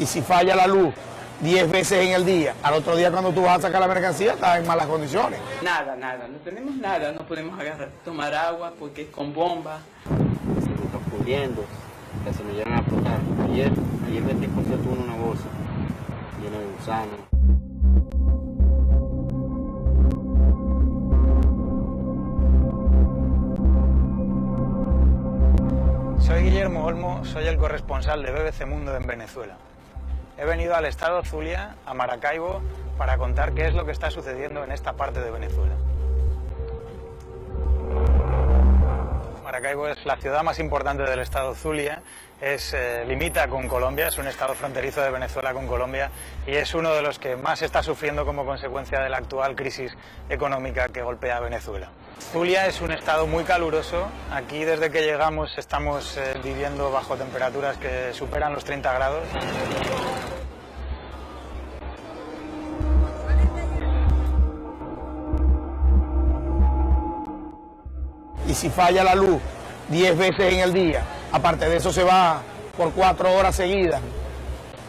Y si falla la luz 10 veces en el día, al otro día cuando tú vas a sacar la mercancía estás en malas condiciones. Nada, no tenemos nada, no podemos agarrar, tomar agua porque es con bomba. Se me está pudriendo, que se me llegan a explotar. Ayer metí por cierto una bolsa llena de gusanos. Soy Guillermo Olmo, soy el corresponsal de BBC Mundo en Venezuela. He venido al estado Zulia, a Maracaibo, para contar qué es lo que está sucediendo en esta parte de Venezuela. Maracaibo es la ciudad más importante del estado Zulia, limita con Colombia, es un estado fronterizo de Venezuela con Colombia y es uno de los que más está sufriendo como consecuencia de la actual crisis económica que golpea a Venezuela. Zulia es un estado muy caluroso, aquí desde que llegamos estamos viviendo bajo temperaturas que superan los 30 grados. Y si falla la luz 10 veces en el día, aparte de eso se va por 4 horas seguidas,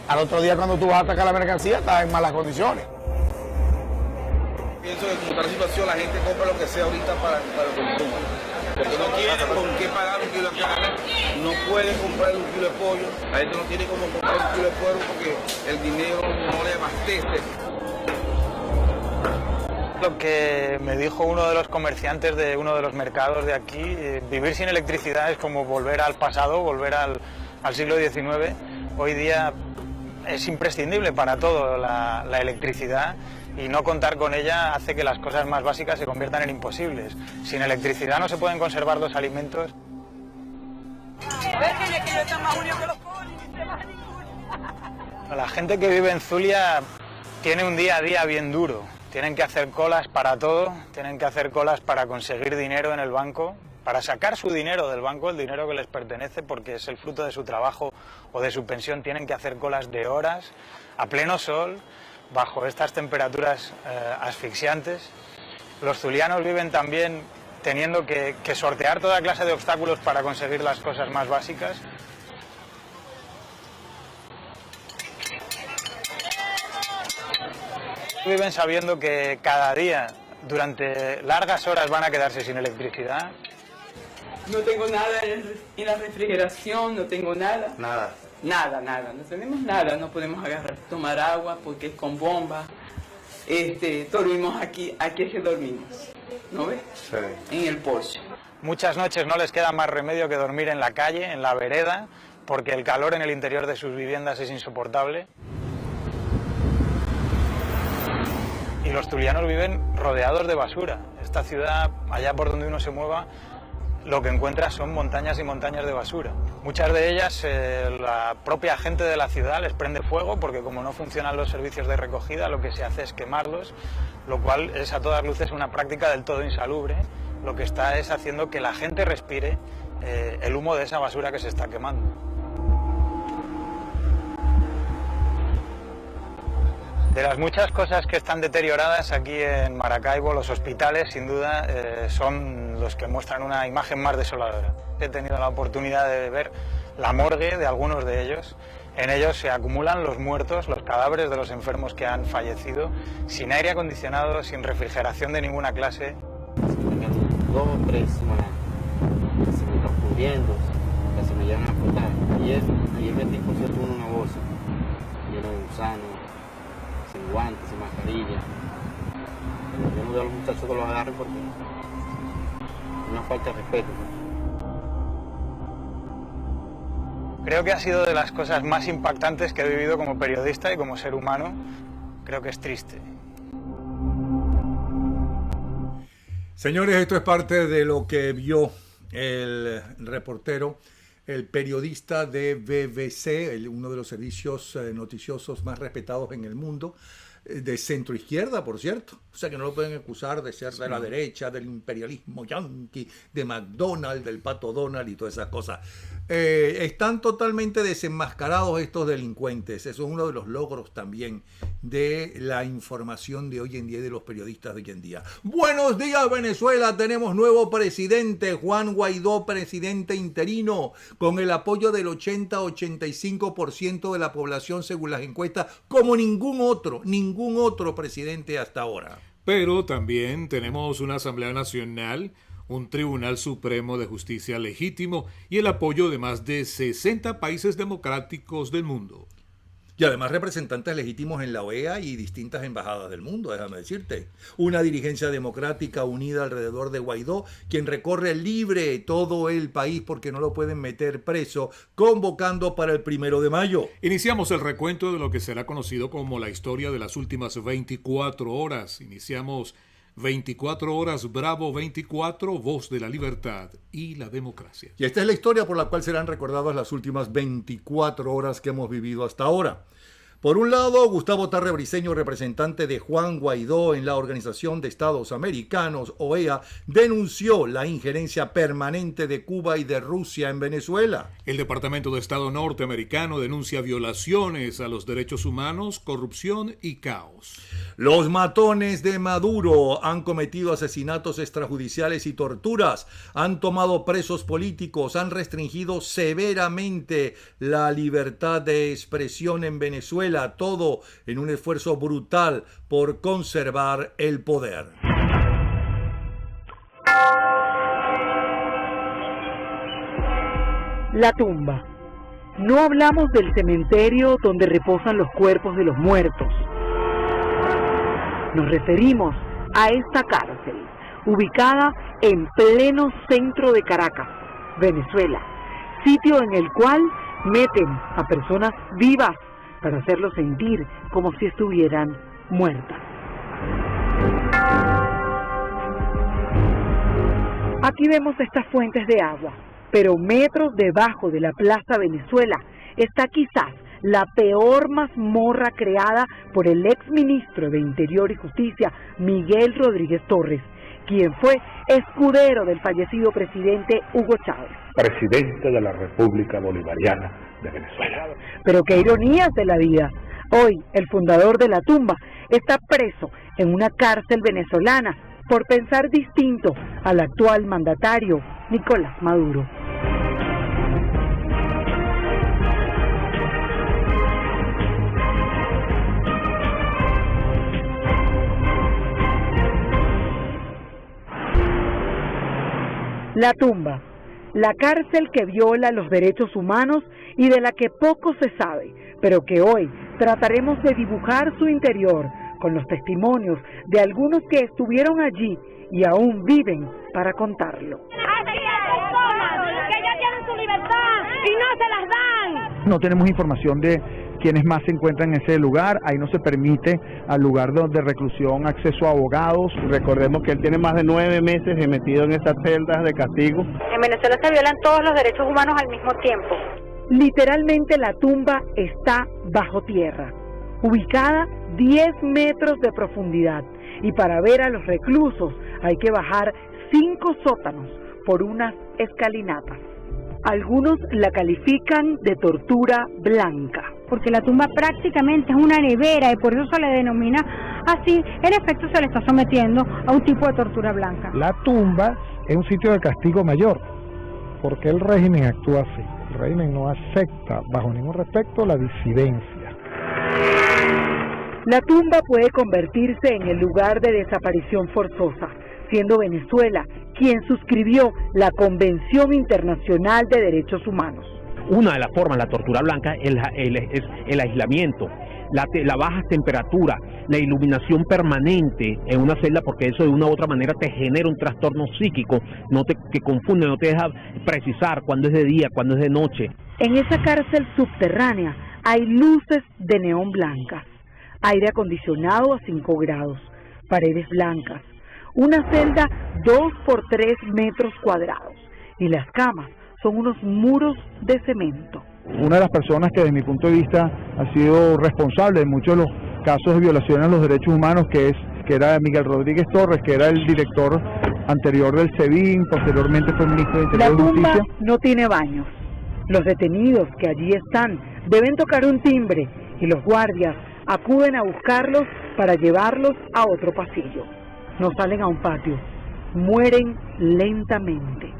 al otro día cuando tú vas a sacar la mercancía estás en malas condiciones. Pienso que como está la situación, la gente compra lo que sea ahorita para el consumo. Porque no tiene con qué pagar un kilo de carne, no puede comprar un kilo de pollo, la gente no tiene cómo comprar un kilo de pollo porque el dinero no le abastece. Lo que me dijo uno de los comerciantes de uno de los mercados de aquí, vivir sin electricidad es como volver al pasado, volver al siglo XIX. Hoy día es imprescindible para todo la electricidad y no contar con ella hace que las cosas más básicas se conviertan en imposibles. Sin electricidad no se pueden conservar los alimentos. La gente que vive en Zulia tiene un día a día bien duro. Tienen que hacer colas para todo, tienen que hacer colas para conseguir dinero en el banco, para sacar su dinero del banco, el dinero que les pertenece porque es el fruto de su trabajo o de su pensión. Tienen que hacer colas de horas, a pleno sol, bajo estas temperaturas asfixiantes. Los zulianos viven también teniendo que sortear toda clase de obstáculos para conseguir las cosas más básicas. Viven sabiendo que cada día, durante largas horas, van a quedarse sin electricidad. No tengo nada en la refrigeración, no tengo nada. Nada. Nada, no tenemos nada, no podemos agarrar, tomar agua porque es con bomba. Dormimos aquí es que dormimos, ¿no ves? Sí. En el porche. Muchas noches no les queda más remedio que dormir en la calle, en la vereda, porque el calor en el interior de sus viviendas es insoportable. Y los zulianos viven rodeados de basura. Esta ciudad, allá por donde uno se mueva, lo que encuentra son montañas y montañas de basura. Muchas de ellas, la propia gente de la ciudad les prende fuego porque como no funcionan los servicios de recogida, lo que se hace es quemarlos, lo cual es a todas luces una práctica del todo insalubre. Lo que está es haciendo que la gente respire el humo de esa basura que se está quemando. De las muchas cosas que están deterioradas aquí en Maracaibo, los hospitales sin duda son los que muestran una imagen más desoladora. He tenido la oportunidad de ver la morgue de algunos de ellos. En ellos se acumulan los muertos, los cadáveres de los enfermos que han fallecido, sin aire acondicionado, sin refrigeración de ninguna clase. Se me quedan 2 o 3 semanas, se me está pudriendo, que se me llegan a explotar. Ayer metí por cierto una bolsa llena de gusanos, sin guantes, sin mascarilla. Pero yo no veo a los muchachos que los agarren porque es una falta de respeto. Creo que ha sido de las cosas más impactantes que he vivido como periodista y como ser humano. Creo que es triste. Señores, esto es parte de lo que vio el reportero, el periodista de BBC, uno de los servicios noticiosos más respetados en el mundo, de centro izquierda, por cierto. O sea que no lo pueden acusar de ser de la derecha, del imperialismo yanqui, de McDonald's, del Pato Donald y todas esas cosas. están totalmente desenmascarados estos delincuentes. Eso es uno de los logros también de la información de hoy en día y de los periodistas de hoy en día. Buenos días, Venezuela. Tenemos nuevo presidente, Juan Guaidó, presidente interino, con el apoyo del 80-85% de la población según las encuestas, como ningún otro presidente hasta ahora. Pero también tenemos una Asamblea Nacional, un Tribunal Supremo de Justicia legítimo y el apoyo de más de 60 países democráticos del mundo. Y además representantes legítimos en la OEA y distintas embajadas del mundo, déjame decirte. Una dirigencia democrática unida alrededor de Guaidó, quien recorre libre todo el país porque no lo pueden meter preso, convocando para el 1 de mayo. Iniciamos el recuento de lo que será conocido como la historia de las últimas 24 horas. Iniciamos 24 horas, Bravo 24, voz de la libertad y la democracia. Y esta es la historia por la cual serán recordadas las últimas 24 horas que hemos vivido hasta ahora. Por un lado, Gustavo Tarre Briceño, representante de Juan Guaidó en la Organización de Estados Americanos, OEA, denunció la injerencia permanente de Cuba y de Rusia en Venezuela. El Departamento de Estado norteamericano denuncia violaciones a los derechos humanos, corrupción y caos. Los matones de Maduro han cometido asesinatos extrajudiciales y torturas, han tomado presos políticos, han restringido severamente la libertad de expresión en Venezuela, todo en un esfuerzo brutal por conservar el poder. La tumba. No hablamos del cementerio donde reposan los cuerpos de los muertos. Nos referimos a esta cárcel, ubicada en pleno centro de Caracas, Venezuela, sitio en el cual meten a personas vivas para hacerlos sentir como si estuvieran muertas. Aquí vemos estas fuentes de agua, pero metros debajo de la Plaza Venezuela está quizás la peor mazmorra creada por el exministro de Interior y Justicia, Miguel Rodríguez Torres, quien fue escudero del fallecido presidente Hugo Chávez. Presidente de la República Bolivariana de Venezuela. Pero qué ironías de la vida. Hoy, el fundador de la tumba está preso en una cárcel venezolana por pensar distinto al actual mandatario, Nicolás Maduro. La tumba, la cárcel que viola los derechos humanos y de la que poco se sabe, pero que hoy trataremos de dibujar su interior con los testimonios de algunos que estuvieron allí y aún viven para contarlo. Así hay personas que ya tienen su libertad y no se las dan. No tenemos información de quienes más se encuentran en ese lugar. Ahí no se permite al lugar de reclusión acceso a abogados. Recordemos que él tiene más de 9 meses metido en estas celdas de castigo. En Venezuela se violan todos los derechos humanos al mismo tiempo. Literalmente la tumba está bajo tierra, ubicada 10 metros de profundidad, y para ver a los reclusos hay que bajar 5 sótanos por unas escalinatas. Algunos la califican de tortura blanca. Porque la tumba prácticamente es una nevera y por eso se le denomina así. En efecto se le está sometiendo a un tipo de tortura blanca. La tumba es un sitio de castigo mayor, porque el régimen actúa así. El régimen no acepta bajo ningún respecto la disidencia. La tumba puede convertirse en el lugar de desaparición forzosa, siendo Venezuela quien suscribió la Convención Internacional de Derechos Humanos. Una de las formas de la tortura blanca es el aislamiento, la baja temperatura, la iluminación permanente en una celda, porque eso de una u otra manera te genera un trastorno psíquico, que confunde, no te deja precisar cuándo es de día, cuándo es de noche. En esa cárcel subterránea hay luces de neón blancas, aire acondicionado a 5 grados, paredes blancas, una celda 2 por 3 metros cuadrados y las camas son unos muros de cemento. Una de las personas que desde mi punto de vista ha sido responsable de muchos de los casos de violaciones a los derechos humanos, que era Miguel Rodríguez Torres, que era el director anterior del SEBIN, posteriormente fue ministro de Interior y Justicia. La tumba no tiene baños, Los detenidos que allí están deben tocar un timbre y los guardias acuden a buscarlos para llevarlos a otro pasillo. No salen a un patio, mueren lentamente.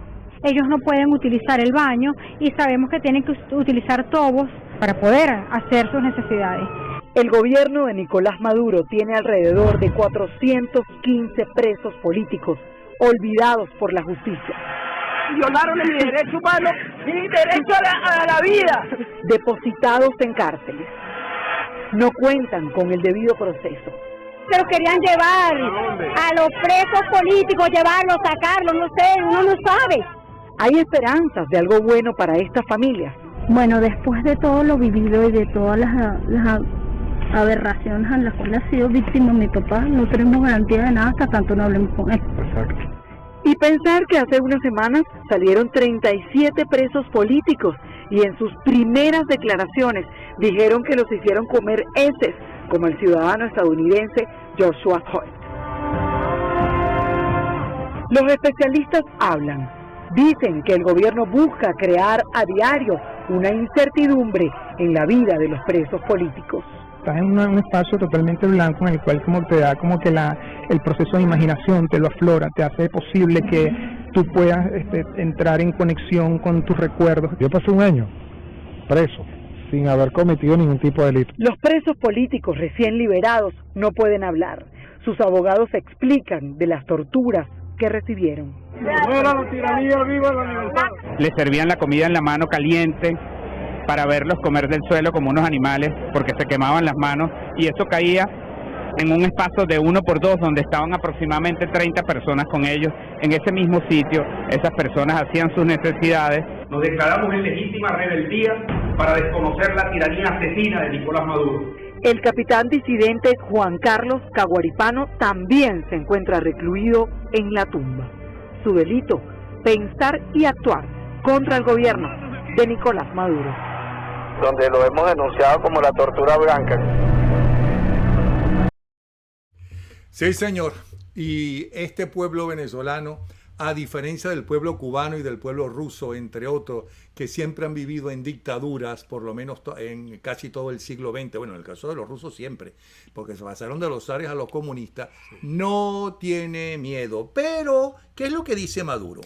Ellos no pueden utilizar el baño y sabemos que tienen que utilizar tobos para poder hacer sus necesidades. El gobierno de Nicolás Maduro tiene alrededor de 415 presos políticos olvidados por la justicia. Violaron mi derecho humano, mi derecho a la vida. Depositados en cárceles. No cuentan con el debido proceso. Se los querían llevar a los presos políticos, llevarlos, sacarlos, no sé, uno no sabe. ¿Hay esperanzas de algo bueno para estas familias? Bueno, después de todo lo vivido y de todas las aberraciones en las cuales ha sido víctima mi papá, no tenemos garantía de nada hasta tanto no hablemos con él. Exacto. Y pensar que hace unas semanas salieron 37 presos políticos y en sus primeras declaraciones dijeron que los hicieron comer heces, como el ciudadano estadounidense Joshua Hoyt. Los especialistas hablan. Dicen que el gobierno busca crear a diario una incertidumbre en la vida de los presos políticos. Estás en un espacio totalmente blanco en el cual como te da como que el proceso de imaginación te lo aflora, te hace posible que tú puedas entrar en conexión con tus recuerdos. Yo pasé un año preso sin haber cometido ningún tipo de delito. Los presos políticos recién liberados no pueden hablar. Sus abogados explican de las torturas que recibieron. Les servían la comida en la mano caliente para verlos comer del suelo como unos animales porque se quemaban las manos y eso caía en un espacio de 1x2 donde estaban aproximadamente 30 personas con ellos en ese mismo sitio. Esas personas hacían sus necesidades. Nos declaramos en legítima rebeldía para desconocer la tiranía asesina de Nicolás Maduro. El capitán disidente Juan Carlos Caguaripano también se encuentra recluido en la tumba. Su delito, pensar y actuar contra el gobierno de Nicolás Maduro. Donde lo hemos denunciado como la tortura blanca. Sí, señor. Y este pueblo venezolano, a diferencia del pueblo cubano y del pueblo ruso, entre otros, que siempre han vivido en dictaduras, por lo menos en casi todo el siglo XX, bueno, en el caso de los rusos siempre, porque se pasaron de los zares a los comunistas, no tiene miedo. Pero, ¿qué es lo que dice Maduro?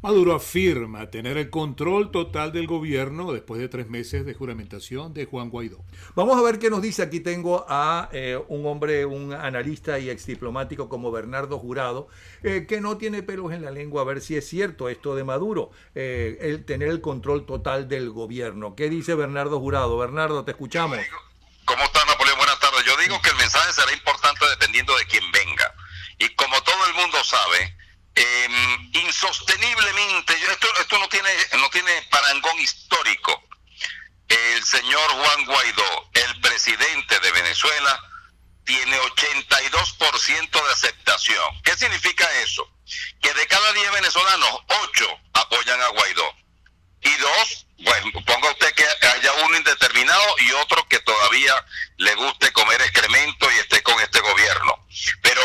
Maduro afirma tener el control total del gobierno después de 3 meses de juramentación de Juan Guaidó. Vamos a ver qué nos dice. Aquí tengo a un hombre, un analista y exdiplomático como Bernardo Jurado, que no tiene pelos en la lengua, a ver si es cierto esto de Maduro, el tener el control total del gobierno. ¿Qué dice Bernardo Jurado? Bernardo, te escuchamos. ¿Cómo está, Napoleón? Buenas tardes. Yo digo que el mensaje será importante dependiendo de quién venga. Y como todo el mundo sabe, insosteniblemente, esto no tiene parangón histórico. El señor Juan Guaidó, el presidente de Venezuela, tiene 82% de aceptación. ¿Qué significa eso? Que de cada 10 venezolanos, 8 apoyan a Guaidó. Y 2, bueno, ponga usted que haya uno indeterminado y otro que todavía le guste comer excremento y esté con este gobierno. Pero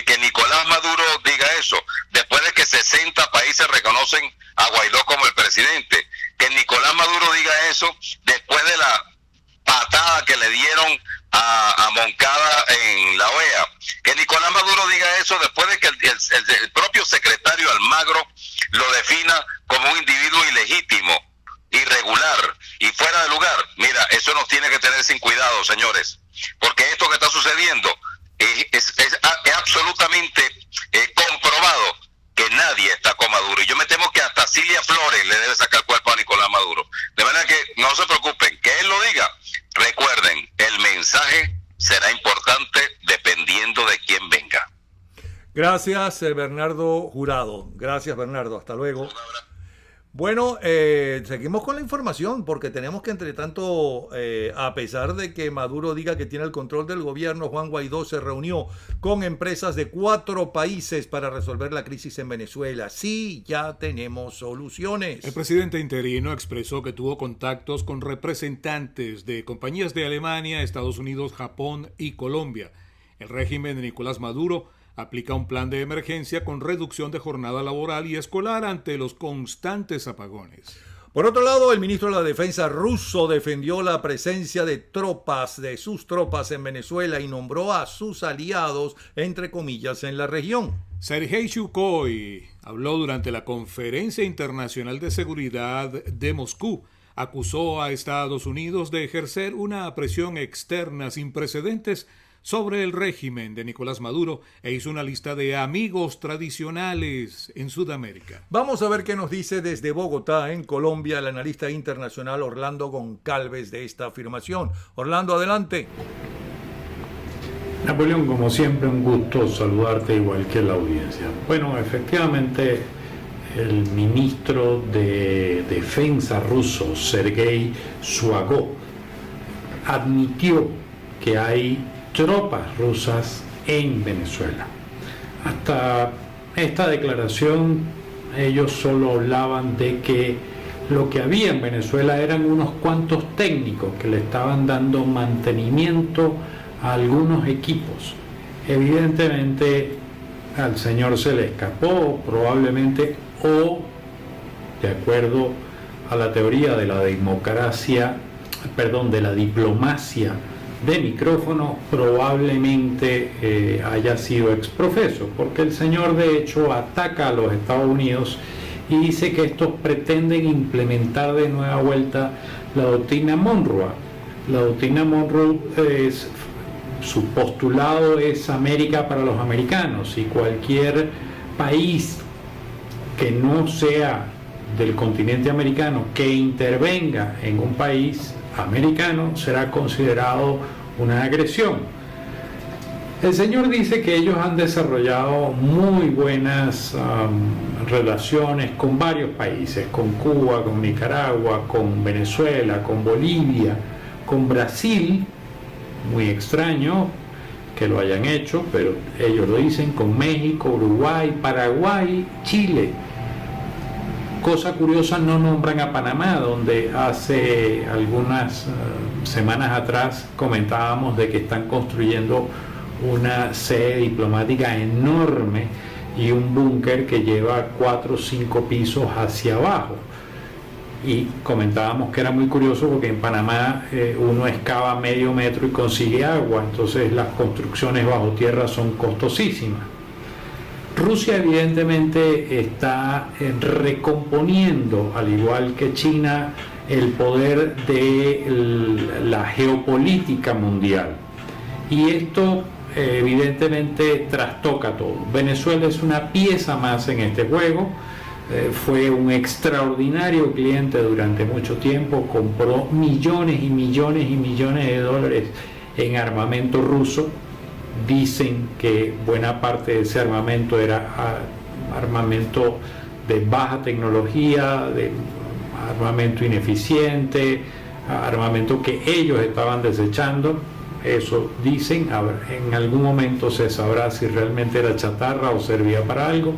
que Nicolás Maduro diga eso, después de que 60 países reconocen a Guaidó como el presidente, que Nicolás Maduro diga eso después de la patada que le dieron a Moncada en la OEA, que Nicolás Maduro diga eso después de que el propio secretario Almagro lo defina como un individuo ilegítimo, irregular y fuera de lugar. Mira, eso nos tiene que tener sin cuidado, señores, porque esto que está sucediendo es absolutamente comprobado que nadie está con Maduro, y yo me temo que hasta Cilia Flores le debe sacar cuerpo a Nicolás Maduro. De manera que no se preocupen, que él lo diga. Recuerden, el mensaje será importante dependiendo de quién venga. Gracias, Bernardo Jurado. Gracias, Bernardo. Hasta luego. Bueno, seguimos con la información porque tenemos que, entre tanto, a pesar de que Maduro diga que tiene el control del gobierno, Juan Guaidó se reunió con empresas de 4 países para resolver la crisis en Venezuela. Sí, ya tenemos soluciones. El presidente interino expresó que tuvo contactos con representantes de compañías de Alemania, Estados Unidos, Japón y Colombia. El régimen de Nicolás Maduro aplica un plan de emergencia con reducción de jornada laboral y escolar ante los constantes apagones. Por otro lado, el ministro de la Defensa ruso defendió la presencia de sus tropas en Venezuela y nombró a sus aliados, entre comillas, en la región. Sergei Shukoy habló durante la Conferencia Internacional de Seguridad de Moscú. Acusó a Estados Unidos de ejercer una presión externa sin precedentes sobre el régimen de Nicolás Maduro e hizo una lista de amigos tradicionales en Sudamérica. Vamos a ver qué nos dice desde Bogotá, en Colombia, el analista internacional Orlando Goncalves de esta afirmación. Orlando, adelante. Napoleón, como siempre, un gusto saludarte igual que la audiencia. Bueno, efectivamente, el ministro de Defensa ruso, Sergei Shoigu, admitió que hay tropas rusas en Venezuela. Hasta esta declaración ellos solo hablaban de que lo que había en Venezuela eran unos cuantos técnicos que le estaban dando mantenimiento a algunos equipos. Evidentemente al señor se le escapó, probablemente, o de acuerdo a la teoría de la diplomacia de micrófono, probablemente haya sido exprofeso, porque el señor de hecho ataca a los Estados Unidos y dice que estos pretenden implementar de nueva vuelta la doctrina Monroe. La doctrina Monroe su postulado es América para los americanos, y cualquier país que no sea del continente americano que intervenga en un país americano será considerado una agresión. El señor dice que ellos han desarrollado muy buenas relaciones con varios países, con Cuba, con Nicaragua, con Venezuela, con Bolivia, con Brasil. Muy extraño que lo hayan hecho, pero ellos lo dicen, con México, Uruguay, Paraguay, Chile. Cosa curiosa, no nombran a Panamá, donde hace algunas semanas atrás comentábamos de que están construyendo una sede diplomática enorme y un búnker que lleva 4 o 5 pisos hacia abajo. Y comentábamos que era muy curioso porque en Panamá uno excava medio metro y consigue agua, entonces las construcciones bajo tierra son costosísimas. Rusia evidentemente está recomponiendo, al igual que China, el poder de la geopolítica mundial. Y esto evidentemente trastoca todo. Venezuela es una pieza más en este juego. Fue un extraordinario cliente durante mucho tiempo, compró millones y millones y millones de dólares en armamento ruso. Dicen que buena parte de ese armamento era armamento de baja tecnología, de armamento ineficiente, armamento que ellos estaban desechando. Eso dicen. En algún momento se sabrá si realmente era chatarra o servía para algo.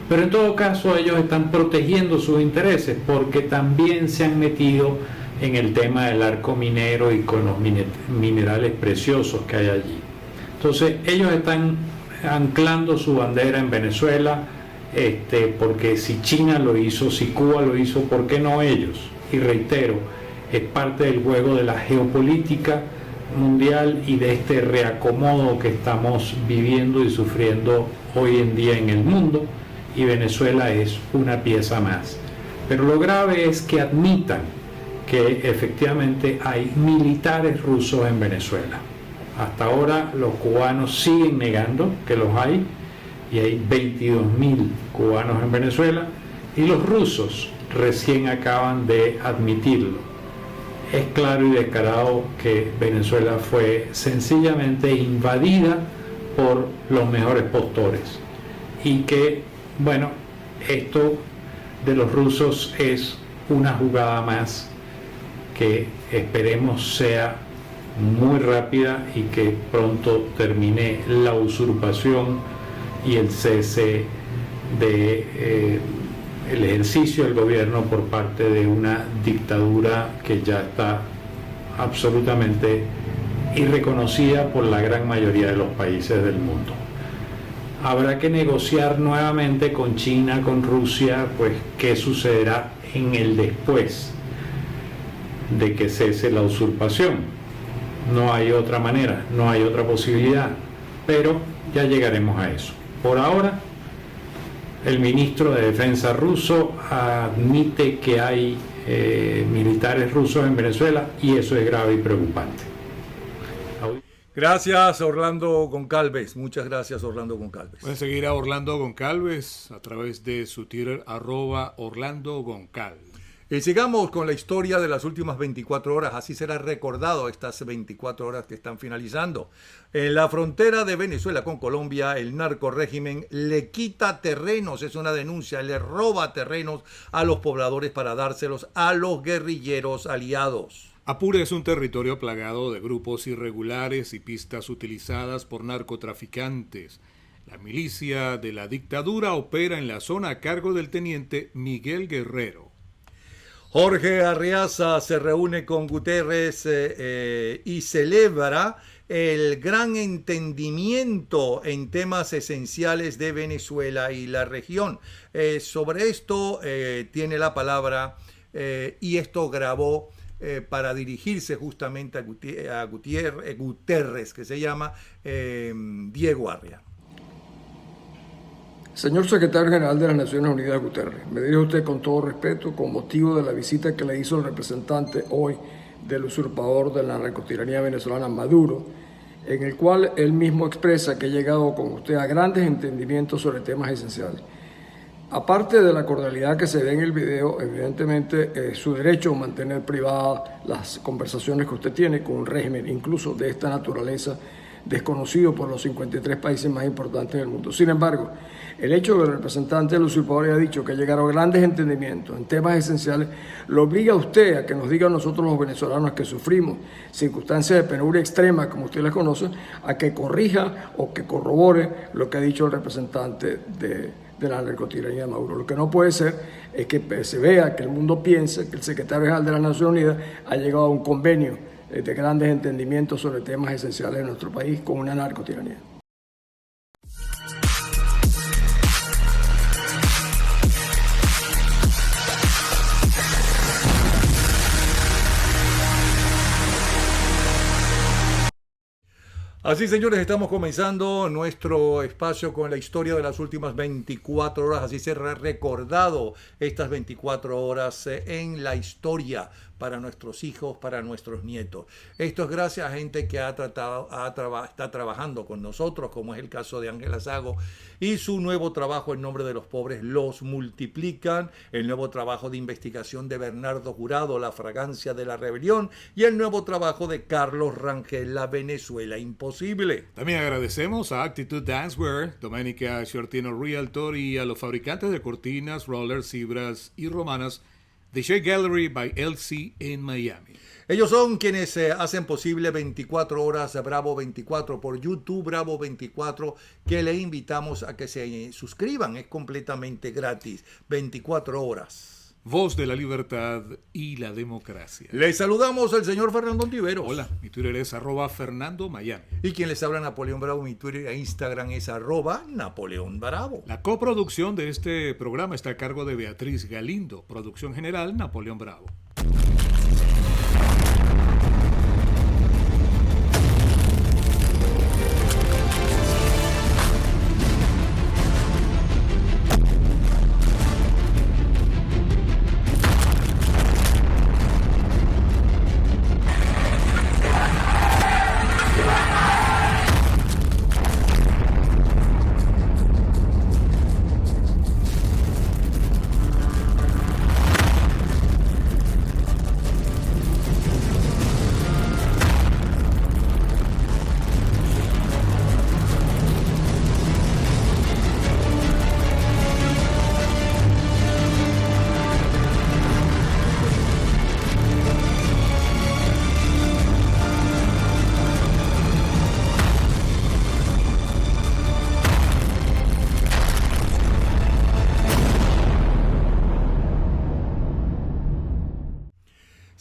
Pero en todo caso ellos están protegiendo sus intereses porque también se han metido en el tema del arco minero y con los minerales preciosos que hay allí. Entonces ellos están anclando su bandera en Venezuela, porque si China lo hizo, si Cuba lo hizo, ¿por qué no ellos? Y reitero, es parte del juego de la geopolítica mundial y de este reacomodo que estamos viviendo y sufriendo hoy en día en el mundo, y Venezuela es una pieza más. Pero lo grave es que admitan que efectivamente hay militares rusos en Venezuela. Hasta ahora los cubanos siguen negando que los hay, y hay 22.000 cubanos en Venezuela, y los rusos recién acaban de admitirlo. Es claro y descarado que Venezuela fue sencillamente invadida por los mejores postores, y que, bueno, esto de los rusos es una jugada más que esperemos sea muy rápida y que pronto termine la usurpación y el cese de el ejercicio del gobierno por parte de una dictadura que ya está absolutamente irreconocida por la gran mayoría de los países del mundo. Habrá que negociar nuevamente con China, con Rusia, pues qué sucederá en el después de que cese la usurpación. No hay otra manera, no hay otra posibilidad, pero ya llegaremos a eso. Por ahora, el ministro de Defensa ruso admite que hay militares rusos en Venezuela y eso es grave y preocupante. Gracias, Orlando Goncalves. Muchas gracias, Orlando Goncalves. Pueden seguir a Orlando Goncalves a través de su Twitter, @OrlandoGoncal. Y sigamos con la historia de las últimas 24 horas. Así será recordado estas 24 horas que están finalizando. En la frontera de Venezuela con Colombia, el narcorrégimen le quita terrenos, es una denuncia, le roba terrenos a los pobladores para dárselos a los guerrilleros aliados. Apure es un territorio plagado de grupos irregulares y pistas utilizadas por narcotraficantes. La milicia de la dictadura opera en la zona a cargo del teniente Miguel Guerrero. Jorge Arriaza se reúne con Guterres y celebra el gran entendimiento en temas esenciales de Venezuela y la región. Sobre esto tiene la palabra y esto grabó para dirigirse justamente a Guterres, que se llama Diego Arria. Señor Secretario General de las Naciones Unidas, Guterres, me dirijo a usted con todo respeto con motivo de la visita que le hizo el representante hoy del usurpador de la narcotiranía venezolana, Maduro, en el cual él mismo expresa que ha llegado con usted a grandes entendimientos sobre temas esenciales. Aparte de la cordialidad que se ve en el video, evidentemente su derecho a mantener privadas las conversaciones que usted tiene con un régimen, incluso de esta naturaleza, desconocido por los 53 países más importantes del mundo. Sin embargo, el hecho de que el representante del usurpador haya dicho que llegaron a grandes entendimientos en temas esenciales, lo obliga a usted a que nos diga a nosotros los venezolanos que sufrimos circunstancias de penuria extrema, como usted las conoce, a que corrija o que corrobore lo que ha dicho el representante de la narcotiranía de Maduro. Lo que no puede ser es que se vea, que el mundo piense que el secretario general de las Naciones Unidas ha llegado a un convenio de grandes entendimientos sobre temas esenciales de nuestro país con una narcotiranía. Así, señores, estamos comenzando nuestro espacio con la historia de las últimas 24 horas. Así será recordado estas 24 horas en la historia para nuestros hijos, para nuestros nietos. Esto es gracias a gente que está trabajando con nosotros, como es el caso de Ángela Sago, y su nuevo trabajo En Nombre de los Pobres los multiplican, el nuevo trabajo de investigación de Bernardo Jurado, La Fragancia de la Rebelión, y el nuevo trabajo de Carlos Rangel, La Venezuela Imposible. También agradecemos a Actitude Dancewear, Domenica Shortino Realtor y a los fabricantes de cortinas, rollers, cibras y romanas The Shea Gallery by LC en Miami. Ellos son quienes hacen posible 24 horas Bravo 24 por YouTube Bravo 24, que le invitamos a que se suscriban, es completamente gratis, 24 horas. Voz de la libertad y la democracia. Les saludamos al señor Fernando Ontiveros. Hola, mi Twitter es @FernandoMiami. Y quien les habla, Napoleón Bravo, mi Twitter e Instagram es @Napoleón Bravo. La coproducción de este programa está a cargo de Beatriz Galindo. Producción general, Napoleón Bravo.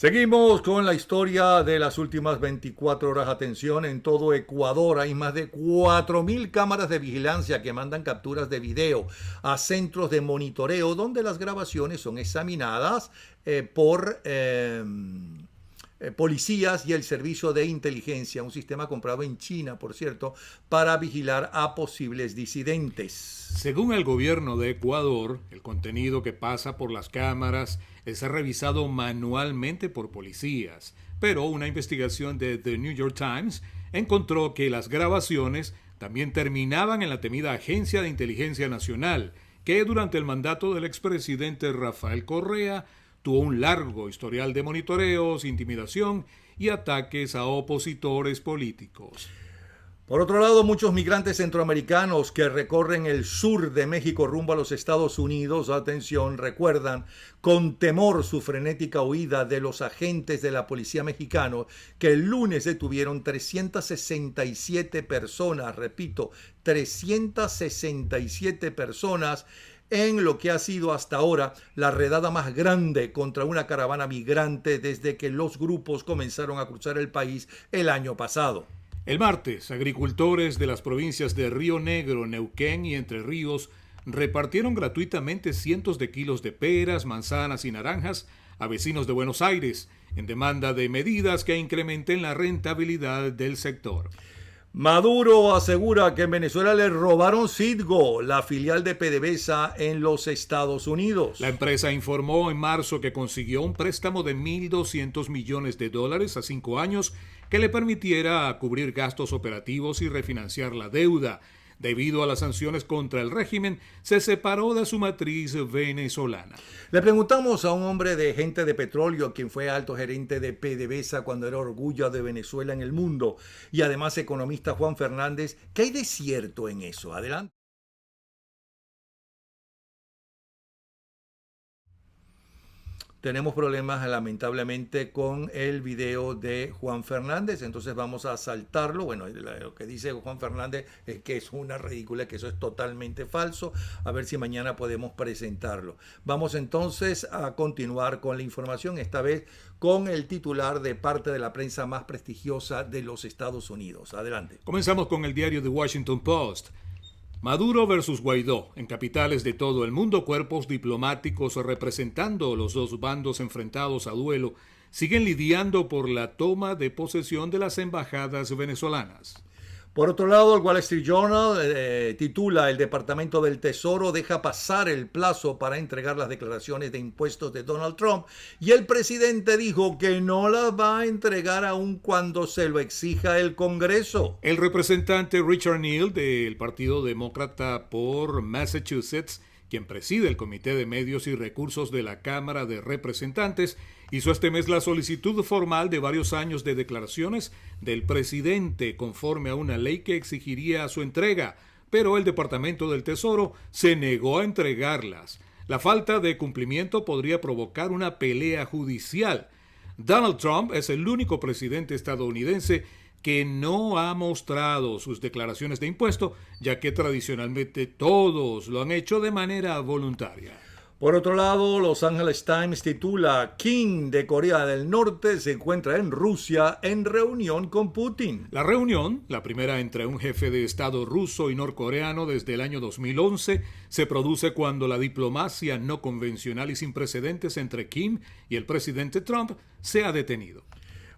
Seguimos con la historia de las últimas 24 horas. Atención, en todo Ecuador hay más de 4.000 cámaras de vigilancia que mandan capturas de video a centros de monitoreo donde las grabaciones son examinadas por policías y el servicio de inteligencia, un sistema comprado en China, por cierto, para vigilar a posibles disidentes. Según el gobierno de Ecuador, el contenido que pasa por las cámaras es revisado manualmente por policías, pero una investigación de The New York Times encontró que las grabaciones también terminaban en la temida Agencia de Inteligencia Nacional, que durante el mandato del expresidente Rafael Correa tuvo un largo historial de monitoreos, intimidación y ataques a opositores políticos. Por otro lado, muchos migrantes centroamericanos que recorren el sur de México rumbo a los Estados Unidos, atención, recuerdan con temor su frenética huida de los agentes de la policía mexicana que el lunes detuvieron 367 personas, repito, 367 personas en lo que ha sido hasta ahora la redada más grande contra una caravana migrante desde que los grupos comenzaron a cruzar el país el año pasado. El martes, agricultores de las provincias de Río Negro, Neuquén y Entre Ríos repartieron gratuitamente cientos de kilos de peras, manzanas y naranjas a vecinos de Buenos Aires, en demanda de medidas que incrementen la rentabilidad del sector. Maduro asegura que en Venezuela le robaron Citgo, la filial de PDVSA en los Estados Unidos. La empresa informó en marzo que consiguió un préstamo de $1.200 millones a 5 años que le permitiera cubrir gastos operativos y refinanciar la deuda. Debido a las sanciones contra el régimen, se separó de su matriz venezolana. Le preguntamos a un hombre de Gente de Petróleo, quien fue alto gerente de PDVSA cuando era orgullo de Venezuela en el mundo, y además economista Juan Fernández, ¿qué hay de cierto en eso? Adelante. Tenemos problemas lamentablemente con el video de Juan Fernández, entonces vamos a saltarlo. Bueno, lo que dice Juan Fernández es que es una ridícula, que eso es totalmente falso. A ver si mañana podemos presentarlo. Vamos entonces a continuar con la información, esta vez con el titular de parte de la prensa más prestigiosa de los Estados Unidos. Adelante. Comenzamos con el diario The Washington Post. Maduro versus Guaidó. En capitales de todo el mundo, cuerpos diplomáticos representando los dos bandos enfrentados a duelo siguen lidiando por la toma de posesión de las embajadas venezolanas. Por otro lado, el Wall Street Journal titula: el Departamento del Tesoro deja pasar el plazo para entregar las declaraciones de impuestos de Donald Trump, y el presidente dijo que no las va a entregar aun cuando se lo exija el Congreso. El representante Richard Neal del Partido Demócrata por Massachusetts, quien preside el Comité de Medios y Recursos de la Cámara de Representantes, hizo este mes la solicitud formal de varios años de declaraciones del presidente conforme a una ley que exigiría su entrega, pero el Departamento del Tesoro se negó a entregarlas. La falta de cumplimiento podría provocar una pelea judicial. Donald Trump es el único presidente estadounidense que no ha mostrado sus declaraciones de impuesto, ya que tradicionalmente todos lo han hecho de manera voluntaria. Por otro lado, Los Angeles Times titula: Kim de Corea del Norte se encuentra en Rusia en reunión con Putin. La reunión, la primera entre un jefe de Estado ruso y norcoreano desde el año 2011, se produce cuando la diplomacia no convencional y sin precedentes entre Kim y el presidente Trump se ha detenido.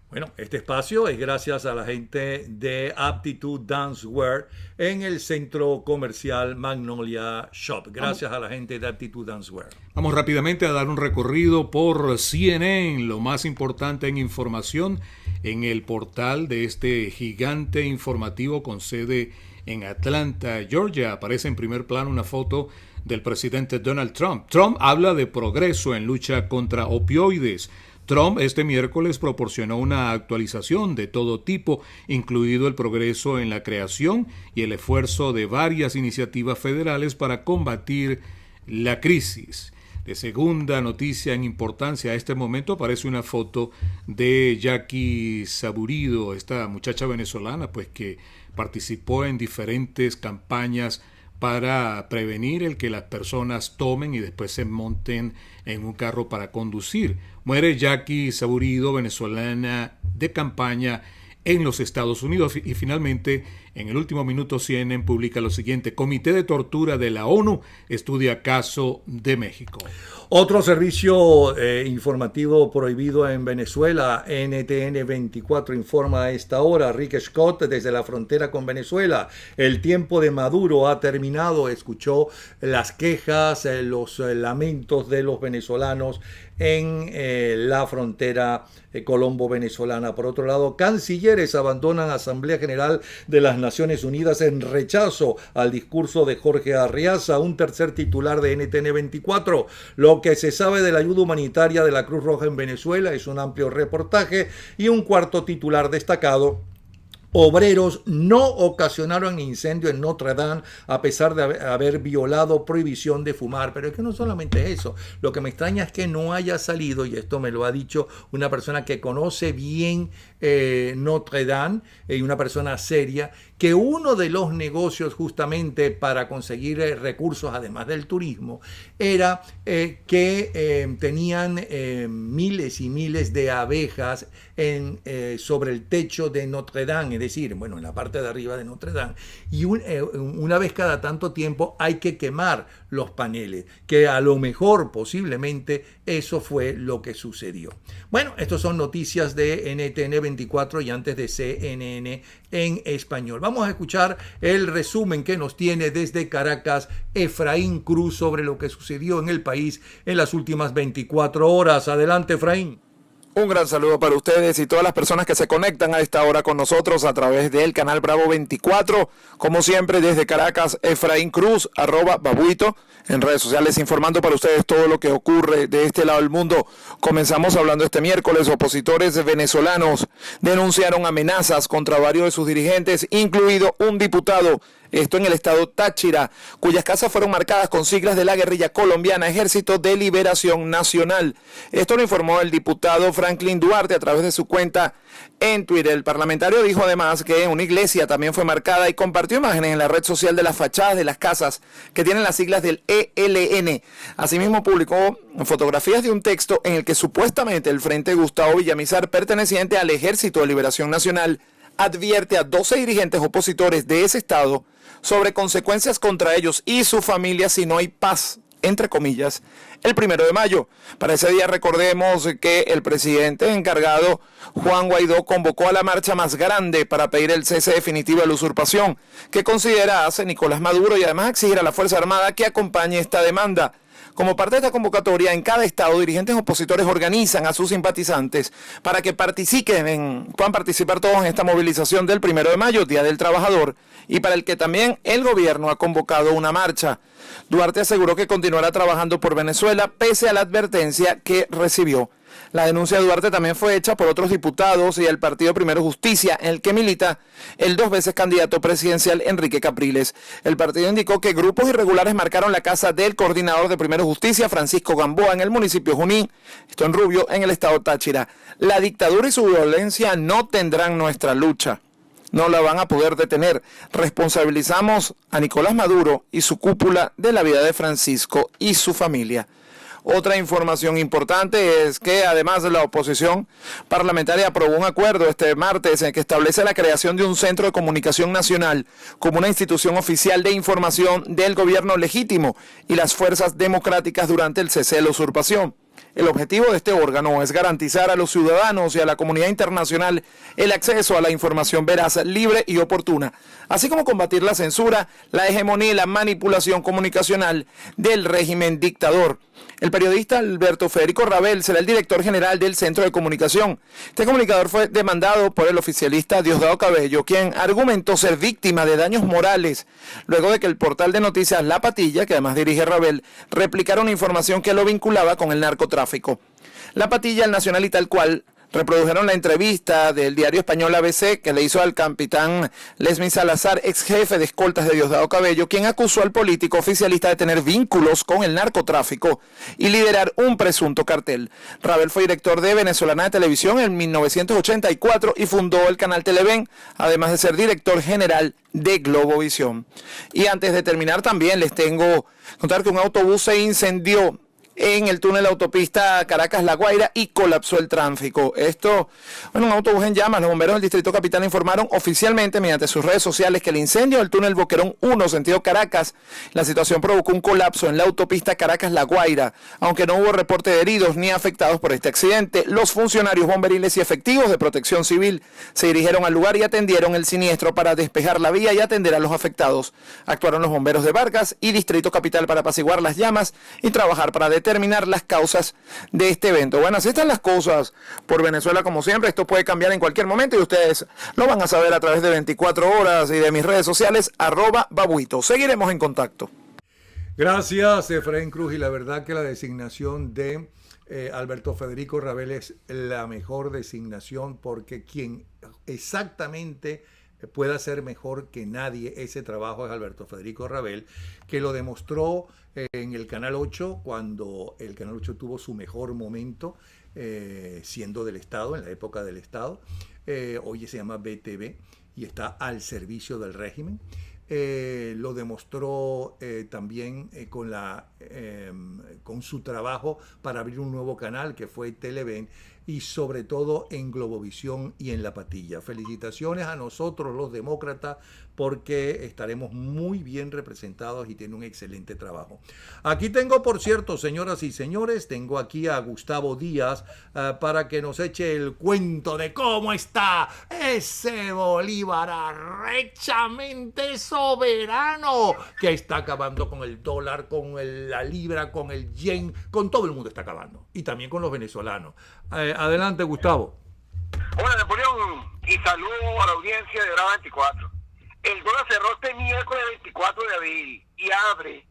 Bueno, este espacio es gracias a la gente de Aptitude Dancewear en el centro comercial Magnolia Shop. Gracias a la gente de Aptitude Dancewear. Vamos rápidamente a dar un recorrido por CNN, lo más importante en información en el portal de este gigante informativo con sede en Atlanta, Georgia. Aparece en primer plano una foto del presidente Donald Trump. Trump habla de progreso en lucha contra opioides. Trump este miércoles proporcionó una actualización de todo tipo, incluido el progreso en la creación y el esfuerzo de varias iniciativas federales para combatir la crisis. De segunda noticia en importancia a este momento aparece una foto de Jackie Saburido, esta muchacha venezolana pues que participó en diferentes campañas para prevenir el que las personas tomen y después se monten en un carro para conducir. Muere Jackie Saburido, venezolana de campaña en los Estados Unidos. Y finalmente, en el último minuto, CNN publica lo siguiente: Comité de Tortura de la ONU estudia caso de México. Otro servicio informativo prohibido en Venezuela, NTN 24, informa a esta hora. Rick Scott desde la frontera con Venezuela. El tiempo de Maduro ha terminado. Escuchó las quejas, los lamentos de los venezolanos en la frontera colombo-venezolana. Por otro lado, cancilleres abandonan Asamblea General de las Naciones Unidas en rechazo al discurso de Jorge Arriaza, un tercer titular de NTN 24. Lo que se sabe de la ayuda humanitaria de la Cruz Roja en Venezuela es un amplio reportaje. Y un cuarto titular destacado: obreros no ocasionaron incendio en Notre Dame a pesar de haber violado prohibición de fumar. Pero es que no solamente eso. Lo que me extraña es que no haya salido, y esto me lo ha dicho una persona que conoce bien Notre Dame, y una persona seria, que uno de los negocios justamente para conseguir recursos, además del turismo, era que tenían miles y miles de abejas sobre el techo de Notre Dame, es decir, bueno, en la parte de arriba de Notre Dame, y una vez cada tanto tiempo hay que quemar los paneles, que a lo mejor posiblemente eso fue lo que sucedió. Bueno, estas son noticias de NTN 24 y antes de CNN en español. Vamos a escuchar el resumen que nos tiene desde Caracas Efraín Cruz sobre lo que sucedió en el país en las últimas 24 horas. Adelante, Efraín. Un gran saludo para ustedes y todas las personas que se conectan a esta hora con nosotros a través del canal Bravo 24. Como siempre, desde Caracas, Efraín Cruz, @babuito, en redes sociales, informando para ustedes todo lo que ocurre de este lado del mundo. Comenzamos hablando este miércoles. Opositores venezolanos denunciaron amenazas contra varios de sus dirigentes, incluido un diputado. Esto en el estado Táchira, cuyas casas fueron marcadas con siglas de la guerrilla colombiana Ejército de Liberación Nacional. Esto lo informó el diputado Franklin Duarte a través de su cuenta en Twitter. El parlamentario dijo además que una iglesia también fue marcada y compartió imágenes en la red social de las fachadas de las casas que tienen las siglas del ELN. Asimismo publicó fotografías de un texto en el que supuestamente el Frente Gustavo Villamizar, perteneciente al Ejército de Liberación Nacional, advierte a 12 dirigentes opositores de ese estado sobre consecuencias contra ellos y su familia si no hay paz, entre comillas, el 1 de mayo. Para ese día recordemos que el presidente encargado, Juan Guaidó, convocó a la marcha más grande para pedir el cese definitivo de la usurpación, que considera hace Nicolás Maduro, y además exigir a la Fuerza Armada que acompañe esta demanda. Como parte de esta convocatoria, en cada estado, dirigentes opositores organizan a sus simpatizantes para que puedan participar todos en esta movilización del 1 de mayo, Día del Trabajador, y para el que también el gobierno ha convocado una marcha. Duarte aseguró que continuará trabajando por Venezuela pese a la advertencia que recibió. La denuncia de Duarte también fue hecha por otros diputados y el partido Primero Justicia, en el que milita el 2 veces candidato presidencial Enrique Capriles. El partido indicó que grupos irregulares marcaron la casa del coordinador de Primero Justicia, Francisco Gamboa, en el municipio Junín, esto en Rubio, en el estado Táchira. La dictadura y su violencia no tendrán nuestra lucha. No la van a poder detener. Responsabilizamos a Nicolás Maduro y su cúpula de la vida de Francisco y su familia. Otra información importante es que además la oposición parlamentaria aprobó un acuerdo este martes en el que establece la creación de un centro de comunicación nacional como una institución oficial de información del gobierno legítimo y las fuerzas democráticas durante el cese de la usurpación. El objetivo de este órgano es garantizar a los ciudadanos y a la comunidad internacional el acceso a la información veraz, libre y oportuna, así como combatir la censura, la hegemonía y la manipulación comunicacional del régimen dictador. El periodista Alberto Federico Rabel será el director general del Centro de Comunicación. Este comunicador fue demandado por el oficialista Diosdado Cabello, quien argumentó ser víctima de daños morales luego de que el portal de noticias La Patilla, que además dirige Rabel, replicara una información que lo vinculaba con el narcotráfico. La Patilla, El Nacional y Tal Cual reprodujeron la entrevista del diario español ABC que le hizo al capitán Lesmin Salazar, ex jefe de escoltas de Diosdado Cabello, quien acusó al político oficialista de tener vínculos con el narcotráfico y liderar un presunto cartel. Rabel fue director de Venezolana de Televisión en 1984 y fundó el canal Televen, además de ser director general de Globovisión. Y antes de terminar también les tengo contar que un autobús se incendió en el túnel de autopista Caracas-La Guaira y colapsó el tráfico. Un autobús en llamas. Los bomberos del Distrito Capital informaron oficialmente mediante sus redes sociales que el incendio del túnel Boquerón 1, sentido Caracas, la situación provocó un colapso en la autopista Caracas-La Guaira. Aunque no hubo reporte de heridos ni afectados por este accidente, los funcionarios bomberiles y efectivos de Protección Civil se dirigieron al lugar y atendieron el siniestro para despejar la vía y atender a los afectados. Actuaron los bomberos de Vargas y Distrito Capital para apaciguar las llamas y trabajar para determinar las causas de este evento. Bueno, así están las cosas por Venezuela como siempre. Esto puede cambiar en cualquier momento y ustedes lo van a saber a través de 24 horas y de mis redes sociales, @Babuito. Seguiremos en contacto. Gracias, Efraín Cruz. Y la verdad que la designación de Alberto Federico Rabel es la mejor designación, porque quien exactamente pueda hacer mejor que nadie ese trabajo es Alberto Federico Rabel, que lo demostró en el Canal 8, cuando el Canal 8 tuvo su mejor momento, siendo del Estado, en la época del Estado. Hoy se llama BTV y está al servicio del régimen. Lo demostró también con su trabajo para abrir un nuevo canal que fue Televen, y sobre todo en Globovisión y en La Patilla. Felicitaciones a nosotros los demócratas, porque estaremos muy bien representados y tiene un excelente trabajo. Aquí tengo, por cierto, señoras y señores, tengo aquí a Gustavo Díaz para que nos eche el cuento de cómo está ese Bolívar arrechamente soberano, que está acabando con el dólar, con la libra, con el yen, con todo el mundo está acabando, y también con los venezolanos. Adelante, Gustavo. Hola, Napoleón, y saludo a la audiencia de Bravo 24. El dólar cerró este miércoles 24 de abril y abre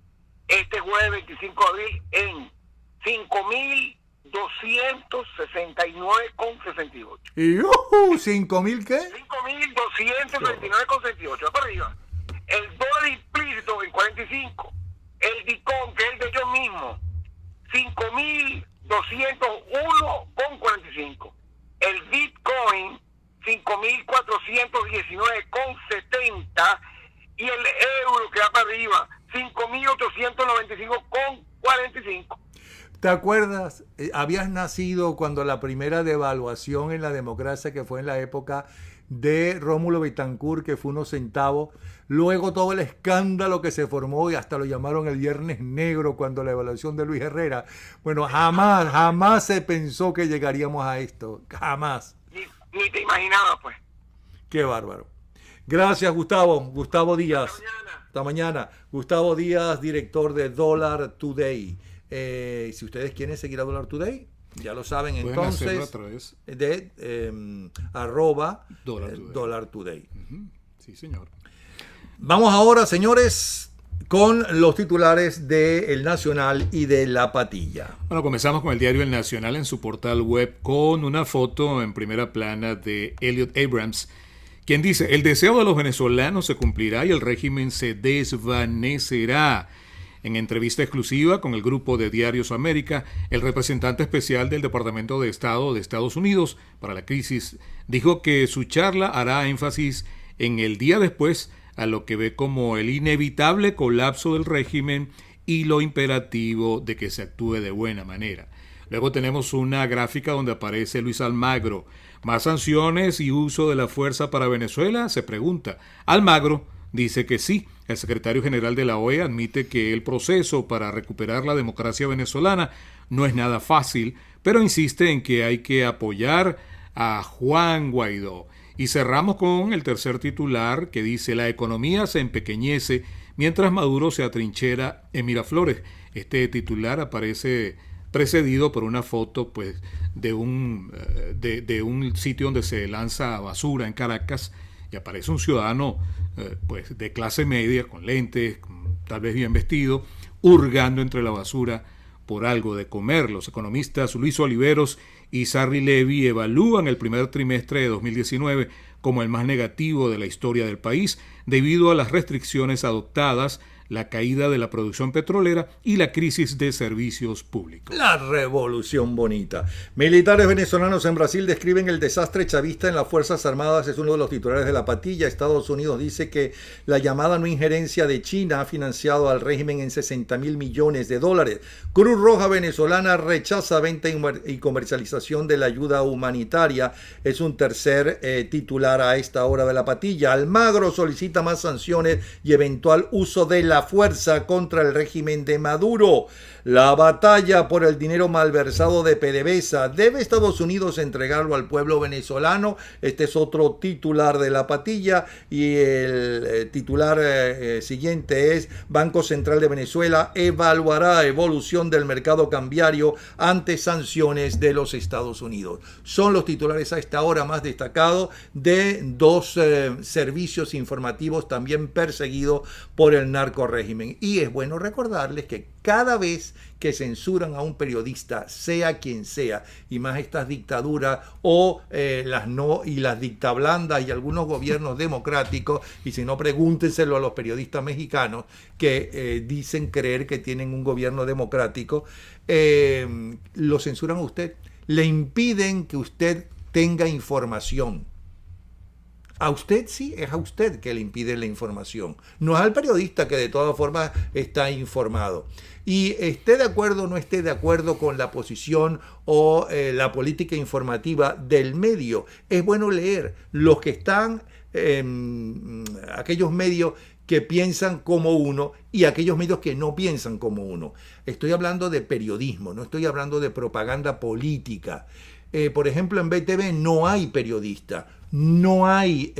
este jueves 25 de abril en 5.269,68. ¿Y $5.000 qué? 5.269,68, para arriba. El dólar implícito en 45. El DICOM, que es el de ellos mismos, 5.201,45. El Bitcoin, 5.419,70, y el euro, que va para arriba, 5.895,45. ¿Te acuerdas? Habías nacido cuando la primera devaluación en la democracia, que fue en la época de Rómulo Betancourt, que fue unos centavos. Luego todo el escándalo que se formó, y hasta lo llamaron el Viernes Negro, cuando la evaluación de Luis Herrera. Bueno, jamás se pensó que llegaríamos a esto. Jamás. Ni te imaginabas, pues. Qué bárbaro. Gracias, Gustavo. Gustavo Díaz. Hasta mañana. Gustavo Díaz, director de Dollar Today. Si ustedes quieren seguir a Dollar Today, ya lo saben. Pueden entonces a través de Dollar Today. Sí, señor. Vamos ahora, señores, con los titulares de El Nacional y de La Patilla. Bueno, comenzamos con el diario El Nacional en su portal web con una foto en primera plana de Elliot Abrams, quien dice: el deseo de los venezolanos se cumplirá y el régimen se desvanecerá. En entrevista exclusiva con el grupo de Diarios América, el representante especial del Departamento de Estado de Estados Unidos para la crisis dijo que su charla hará énfasis en el día después, a lo que ve como el inevitable colapso del régimen y lo imperativo de que se actúe de buena manera. Luego tenemos una gráfica donde aparece Luis Almagro. ¿Más sanciones y uso de la fuerza para Venezuela?, se pregunta. Almagro dice que sí. El secretario general de la OEA admite que el proceso para recuperar la democracia venezolana no es nada fácil, pero insiste en que hay que apoyar a Juan Guaidó. Y cerramos con el tercer titular, que dice: la economía se empequeñece mientras Maduro se atrinchera en Miraflores. Este titular aparece precedido por una foto, pues, de un sitio donde se lanza basura en Caracas, y aparece un ciudadano pues de clase media, con lentes, tal vez bien vestido, hurgando entre la basura por algo de comer. Los economistas Luis Oliveros y Sarri Levy evalúan el primer trimestre de 2019 como el más negativo de la historia del país debido a las restricciones adoptadas, la caída de la producción petrolera y la crisis de servicios públicos. La revolución bonita. Militares venezolanos en Brasil describen el desastre chavista en las Fuerzas Armadas. Es uno de los titulares de La Patilla. Estados Unidos dice que la llamada no injerencia de China ha financiado al régimen en $60.000 millones. Cruz Roja venezolana rechaza venta y comercialización de la ayuda humanitaria. Es un tercer titular a esta hora de La Patilla. Almagro solicita más sanciones y eventual uso de la fuerza contra el régimen de Maduro. La batalla por el dinero malversado de PDVSA. ¿Debe Estados Unidos entregarlo al pueblo venezolano? Este es otro titular de La Patilla. Y el titular siguiente es: Banco Central de Venezuela evaluará evolución del mercado cambiario ante sanciones de los Estados Unidos. Son los titulares a esta hora más destacados de dos servicios informativos también perseguidos por el narcorrégimen. Y es bueno recordarles que cada vez que censuran a un periodista, sea quien sea, y más estas dictaduras o las dictablandas y algunos gobiernos democráticos, y si no, pregúntenselo a los periodistas mexicanos que dicen creer que tienen un gobierno democrático, lo censuran a usted, le impiden que usted tenga información. A usted sí, es a usted que le impide la información. No es al periodista, que de todas formas está informado. Y esté de acuerdo o no esté de acuerdo con la posición o la política informativa del medio, es bueno leer los que están, aquellos medios que piensan como uno y aquellos medios que no piensan como uno. Estoy hablando de periodismo, no estoy hablando de propaganda política. Por ejemplo, en BTV no hay periodista, no hay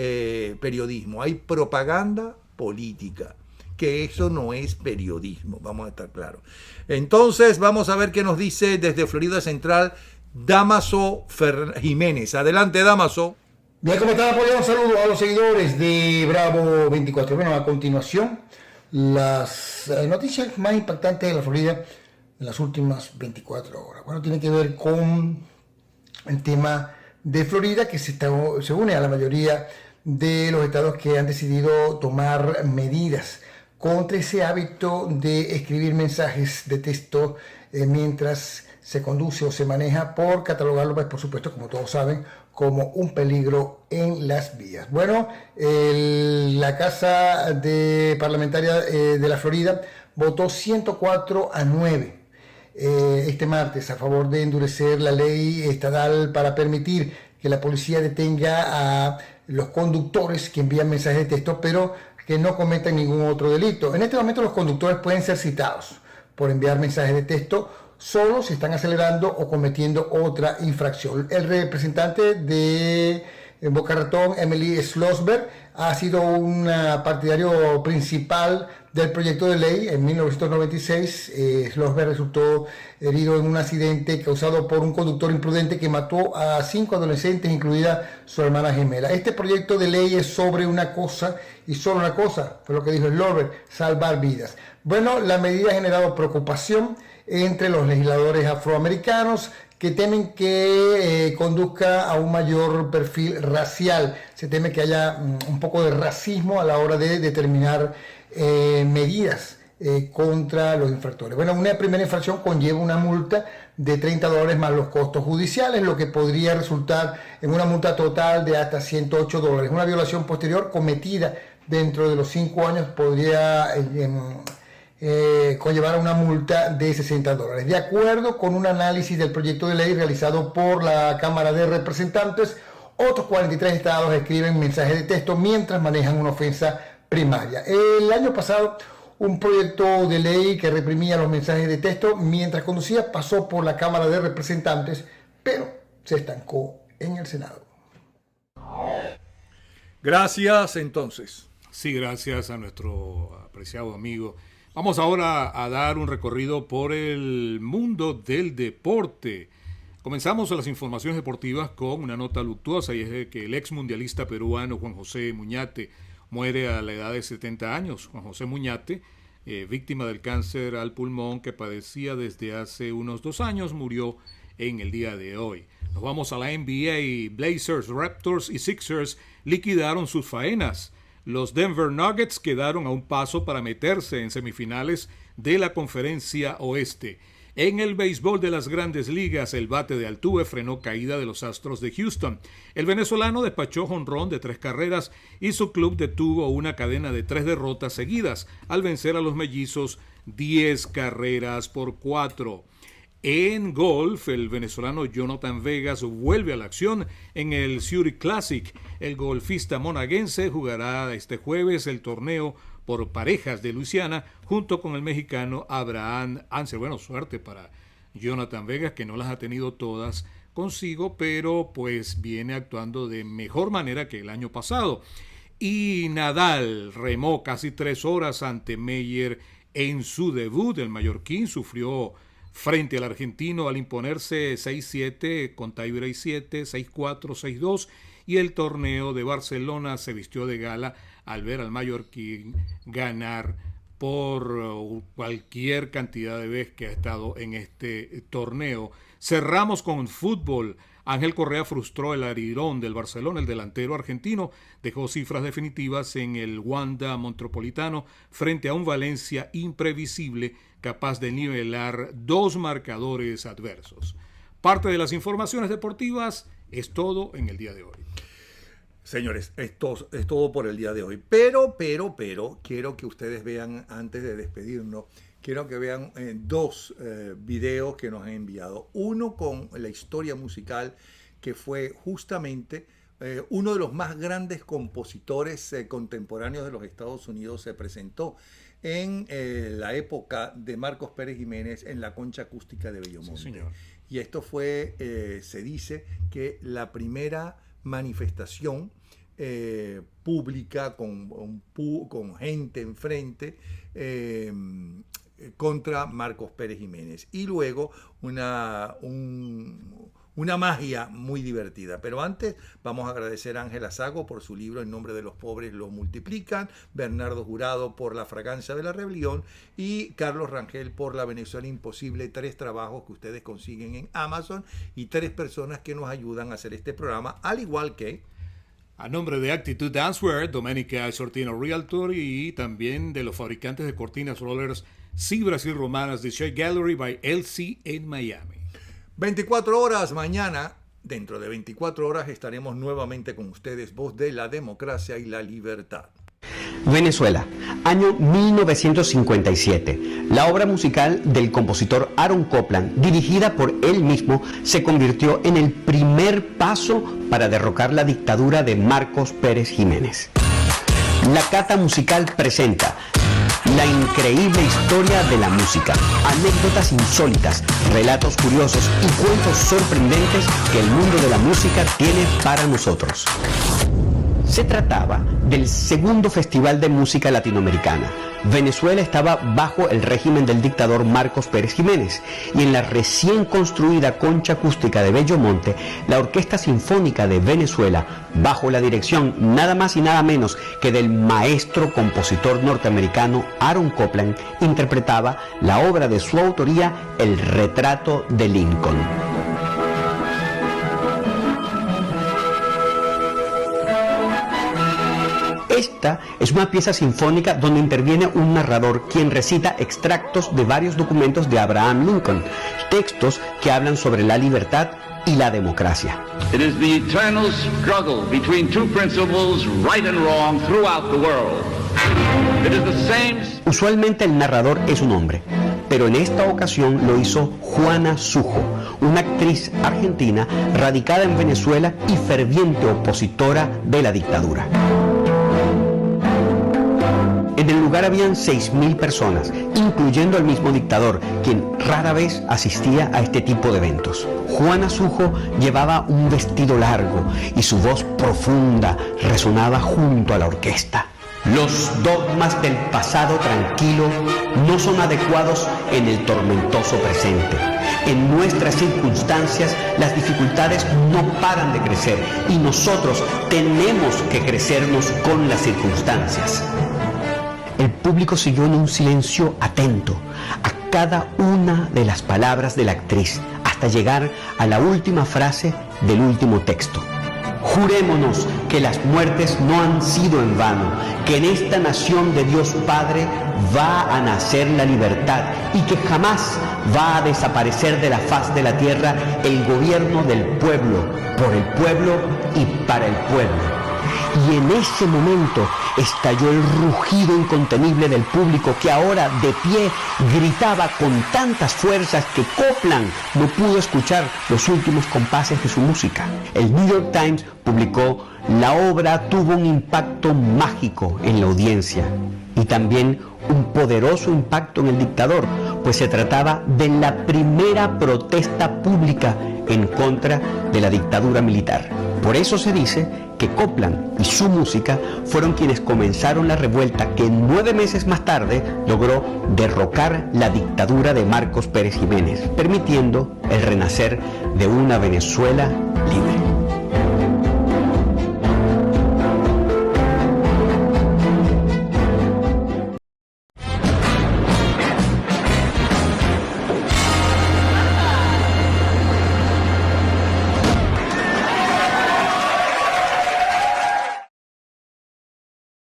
periodismo, hay propaganda política, que eso no es periodismo, vamos a estar claros. Entonces, vamos a ver qué nos dice desde Florida Central Damaso Jiménez. Adelante, Damaso. Bien, ¿cómo están? Un saludo a los seguidores de Bravo 24. Bueno, a continuación, las noticias más impactantes de la Florida en las últimas 24 horas. Bueno, tiene que ver con el tema de Florida, que se une a la mayoría de los estados que han decidido tomar medidas contra ese hábito de escribir mensajes de texto mientras se conduce o se maneja, por catalogarlo, pues, por supuesto, como todos saben, como un peligro en las vías. Bueno, la Casa Parlamentaria de la Florida votó 104-9 este martes a favor de endurecer la ley estatal para permitir que la policía detenga a los conductores que envían mensajes de texto, pero que no cometan ningún otro delito. En este momento los conductores pueden ser citados por enviar mensajes de texto solo si están acelerando o cometiendo otra infracción. El representante de Boca Ratón, Emily Schlossberg, ha sido un partidario principal del proyecto de ley. En 1996, Schlossberg resultó herido en un accidente causado por un conductor imprudente que mató a 5 adolescentes, incluida su hermana gemela. Este proyecto de ley es sobre una cosa y solo una cosa, fue lo que dijo Schlossberg: salvar vidas. Bueno, la medida ha generado preocupación entre los legisladores afroamericanos, que temen que conduzca a un mayor perfil racial. Se teme que haya un poco de racismo a la hora de determinar medidas contra los infractores. Bueno, una primera infracción conlleva una multa de $30 más los costos judiciales, lo que podría resultar en una multa total de hasta $108. Una violación posterior cometida dentro de los 5 años podría conllevar a una multa de $60. De acuerdo con un análisis del proyecto de ley realizado por la Cámara de Representantes, otros 43 estados escriben mensajes de texto mientras manejan una ofensa primaria. El año pasado, un proyecto de ley que reprimía los mensajes de texto mientras conducía pasó por la Cámara de Representantes, pero se estancó en el Senado. Gracias, entonces. Sí, gracias a nuestro apreciado amigo. Vamos ahora a dar un recorrido por el mundo del deporte. Comenzamos las informaciones deportivas con una nota luctuosa, y es que el ex mundialista peruano Juan José Muñate muere a la edad de 70 años. Juan José Muñate víctima del cáncer al pulmón que padecía desde hace unos 2 años, murió en el día de hoy. Nos vamos a la NBA. Blazers, Raptors y Sixers liquidaron sus faenas. Los Denver Nuggets quedaron a un paso para meterse en semifinales de la Conferencia Oeste. En el béisbol de las Grandes Ligas, el bate de Altuve frenó caída de los Astros de Houston. El venezolano despachó jonrón de 3 carreras y su club detuvo una cadena de 3 derrotas seguidas al vencer a los Mellizos 10 carreras por 4. En golf, el venezolano Jonathan Vegas vuelve a la acción en el Zurich Classic. El golfista monaguense jugará este jueves el torneo por parejas de Luisiana junto con el mexicano Abraham Anser. Bueno, suerte para Jonathan Vegas, que no las ha tenido todas consigo, pero pues viene actuando de mejor manera que el año pasado. Y Nadal remó casi 3 horas ante Meyer en su debut. El mallorquín sufrió frente al argentino al imponerse 6-7 con tiebreak 7, 6-4, 6-2, y el torneo de Barcelona se vistió de gala al ver al mallorquín ganar por cualquier cantidad de veces que ha estado en este torneo. Cerramos con fútbol. Ángel Correa frustró el arirón del Barcelona. El delantero argentino dejó cifras definitivas en el Wanda Metropolitano frente a un Valencia imprevisible, capaz de nivelar 2 marcadores adversos. Parte de las informaciones deportivas es todo en el día de hoy. Señores, esto es todo por el día de hoy. Pero, quiero que ustedes vean, antes de despedirnos, quiero que vean 2 videos que nos han enviado. Uno con la historia musical, que fue justamente uno de los más grandes compositores contemporáneos de los Estados Unidos. Se presentó en la época de Marcos Pérez Jiménez en la Concha Acústica de Bellomonte. Sí, señor. Y esto fue, se dice, que la primera manifestación pública con gente enfrente contra Marcos Pérez Jiménez. Y luego una magia muy divertida. Pero antes vamos a agradecer a Ángela Sago por su libro En nombre de los pobres lo multiplican, Bernardo Jurado por La fragancia de la rebelión y Carlos Rangel por La Venezuela imposible. 3 trabajos que ustedes consiguen en Amazon y 3 personas que nos ayudan a hacer este programa, al igual que... A nombre de Actitude Dancewear, Domenica Sortino Realtor, y también de los fabricantes de cortinas rollers Cibras y Romanas de Shea Gallery by LC en Miami. 24 horas mañana, dentro de 24 horas estaremos nuevamente con ustedes, Voz de la Democracia y la Libertad. Venezuela, año 1957. La obra musical del compositor Aaron Copland, dirigida por él mismo, se convirtió en el primer paso para derrocar la dictadura de Marcos Pérez Jiménez. La Cata Musical presenta la increíble historia de la música, anécdotas insólitas, relatos curiosos y cuentos sorprendentes que el mundo de la música tiene para nosotros. Se trataba del segundo Festival de Música Latinoamericana. Venezuela estaba bajo el régimen del dictador Marcos Pérez Jiménez y en la recién construida Concha Acústica de Bellomonte, la Orquesta Sinfónica de Venezuela, bajo la dirección nada más y nada menos que del maestro compositor norteamericano Aaron Copland, interpretaba la obra de su autoría, El retrato de Lincoln. Esta es una pieza sinfónica donde interviene un narrador quien recita extractos de varios documentos de Abraham Lincoln, textos que hablan sobre la libertad y la democracia. It is the eternal struggle between two principles, right and wrong, throughout the world. It is the same... Usualmente el narrador es un hombre, pero en esta ocasión lo hizo Juana Sujo, una actriz argentina radicada en Venezuela y ferviente opositora de la dictadura. En el lugar habían 6.000 personas, incluyendo al mismo dictador, quien rara vez asistía a este tipo de eventos. Juana Sujo llevaba un vestido largo y su voz profunda resonaba junto a la orquesta. Los dogmas del pasado tranquilo no son adecuados en el tormentoso presente. En nuestras circunstancias, las dificultades no paran de crecer y nosotros tenemos que crecernos con las circunstancias. El público siguió en un silencio atento a cada una de las palabras de la actriz, hasta llegar a la última frase del último texto. Jurémonos que las muertes no han sido en vano, que en esta nación de Dios Padre va a nacer la libertad y que jamás va a desaparecer de la faz de la tierra el gobierno del pueblo, por el pueblo y para el pueblo. Y en ese momento estalló el rugido incontenible del público, que ahora de pie gritaba con tantas fuerzas que Copland no pudo escuchar los últimos compases de su música. El New York Times publicó: la obra tuvo un impacto mágico en la audiencia y también un poderoso impacto en el dictador, pues se trataba de la primera protesta pública en contra de la dictadura militar. Por eso se dice que Copland y su música fueron quienes comenzaron la revuelta que 9 meses más tarde logró derrocar la dictadura de Marcos Pérez Jiménez, permitiendo el renacer de una Venezuela